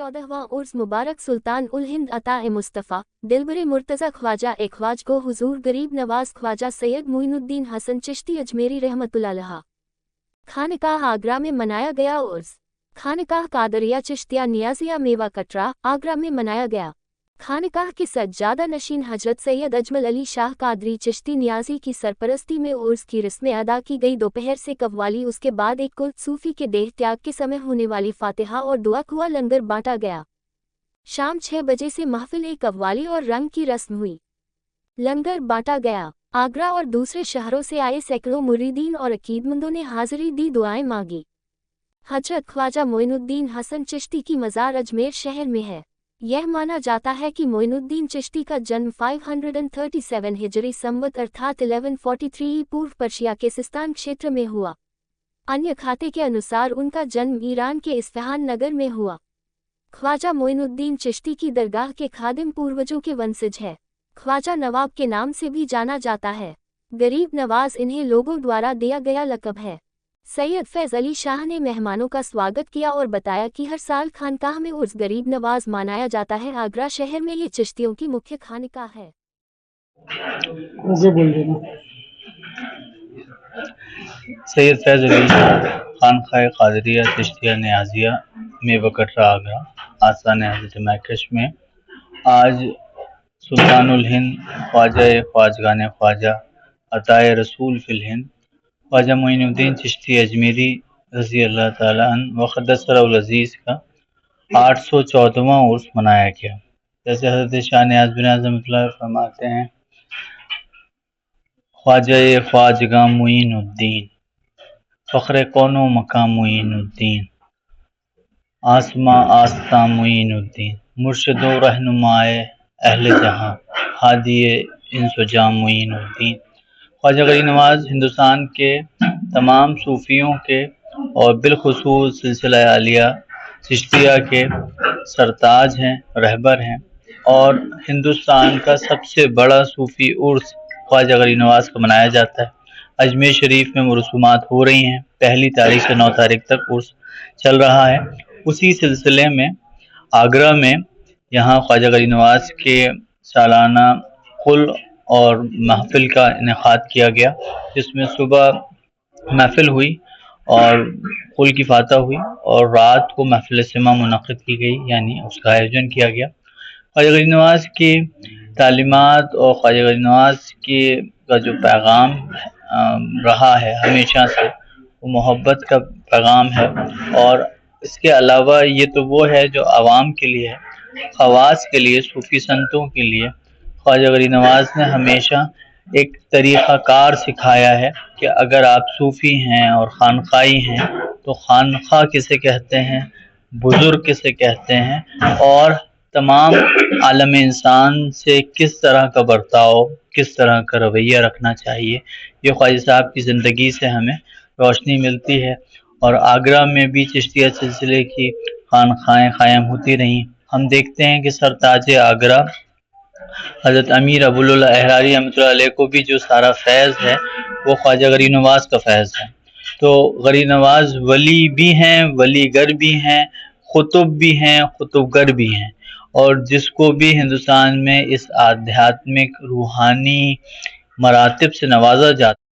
14वां उर्स मुबारक सुल्तान उल हिंद अता मुस्तफ़ा दिलबर मुर्तज़ा ख्वाजा ए ख्वाज को हुजूर गरीब नवाज ख्वाजा सैयद मुइनुद्दीन हसन चिश्ती अजमेरी रहमतुल्लाह अलैह खानकाह आगरा में मनाया गया उर्स। खानकाह कादरिया चिश्तिया नियाजिया मेवा कटरा आगरा में मनाया गया। खानकाह के सज्जादा नशीन हजरत सैयद अजमल अली शाह कादरी चिश्ती नियाजी की सरपरस्ती में उर्स की रस्में अदा की गई। दोपहर से कव्वाली, उसके बाद एक कुल सूफी के देह त्याग के समय होने वाली फातिहा और दुआ कुआ लंगर बांटा गया। शाम 6 बजे से महफिल कव्वाली और रंग की रस्म हुई, लंगर बांटा गया। आगरा और दूसरे शहरों से आए सैकड़ों मुरीदीन और अकीदमंदों ने हाजिरी दी, दुआएं मांगी। हजरत ख्वाजा मोइनुद्दीन हसन चिश्ती की मज़ार अजमेर शहर में है। यह माना जाता है कि मोइनुद्दीन चिश्ती का जन्म 537 हिजरी संवत अर्थात 1143 पूर्व पर्शिया के सिस्तान क्षेत्र में हुआ। अन्य खाते के अनुसार उनका जन्म ईरान के इस्फहान नगर में हुआ। ख्वाजा मोइनुद्दीन चिश्ती की दरगाह के खादिम पूर्वजों के वंशज है। ख्वाजा नवाब के नाम से भी जाना जाता है। गरीब नवाज इन्हें लोगों द्वारा दिया गया लक़ब है। सैयद फैज़ अली शाह ने मेहमानों का स्वागत किया और बताया कि हर साल खानकाह में उर्स गरीब नवाज मनाया जाता है। आगरा शहर में ये चिश्तियों की मुख्य खानकाह है। सैयद फैज़ अली शाह खानकाह कादरिया चिश्तिया नियाजिया मेवा कटरा आगरा आस्थान हज़रत महकश में आज सुल्तानुल हिंद ख्वाजा ख्वाजगान ख्वाजा अताए रसूल फिल हिंद ख्वाजा मोइनुद्दीन चिश्ती अजमेरी रज़ी अल्लाह ताला अन्हु व क़द्दस सिर्हुल अज़ीज़ का 814वां उर्स मनाया गया। जैसे हज़रत शाह नियाज़ बिन रहमतुल्लाह फरमाते हैं, ख्वाजा ख्वाजगा मोइनुद्दीन फ़ख्र कौनो मकाम मोइनुद्दीन आसमां आस्था मोइनुद्दीन मुर्शिदो रहनुमाए अहले जहां हादिए इंसुजाम मोइनुद्दीन। ख्वाजा गरीब नवाज हिंदुस्तान के तमाम सूफियों के और बिलखुसूस सिलसिला आलिया चिश्तिया के सरताज हैं, रहबर हैं और हिंदुस्तान का सबसे बड़ा सूफी उर्स ख्वाजा गरीब नवाज का मनाया जाता है। अजमेर शरीफ में रसूमात हो रही हैं। 1 तारीख से 9 तारीख तक उर्स चल रहा है। उसी सिलसिले में आगरा में यहाँ ख्वाजा गरीब नवाज के सालाना कुल और महफिल का इनेकाद किया गया, जिसमें सुबह महफिल हुई और कुल की फातह हुई और रात को महफिल सिमा मुनक़िद की गई, यानी उसका आयोजन किया गया। ख्वाजा गरीब नवाज की तालीमात और ख्वाजा गरीब नवाज की का जो पैगाम रहा है हमेशा से, वो मोहब्बत का पैगाम है। और इसके अलावा ये तो वो है जो आवाम के लिए है, ख़वास के लिए, सूफ़ी संतों के लिए ख्वाजा गरीब नवाज ने हमेशा एक तरीक़ाकार सिखाया है कि अगर आप सूफ़ी हैं और खानकाई हैं तो खानखा किसे कहते हैं, बुज़ुर्ग किसे कहते हैं और तमाम आलम इंसान से किस तरह का बर्ताव, किस तरह का रवैया रखना चाहिए, ये ख्वाजा साहब की ज़िंदगी से हमें रोशनी मिलती है। और आगरा में भी चिश्तिया सिलसिले की खानखाएँ क़ायम होती रहीं। हम देखते हैं कि सरताज आगरा हज़रत अमीर अबुल अहरारी रहमतुल्लाह अलैह को भी जो सारा फैज़ है वो ख्वाजा गरीब नवाज का फैज़ है। तो गरीब नवाज वली भी हैं, वलीगर भी हैं, खुतुब भी हैं, खुतुबगर भी हैं। और जिसको भी हिंदुस्तान में इस आध्यात्मिक रूहानी मरातिब से नवाजा जाता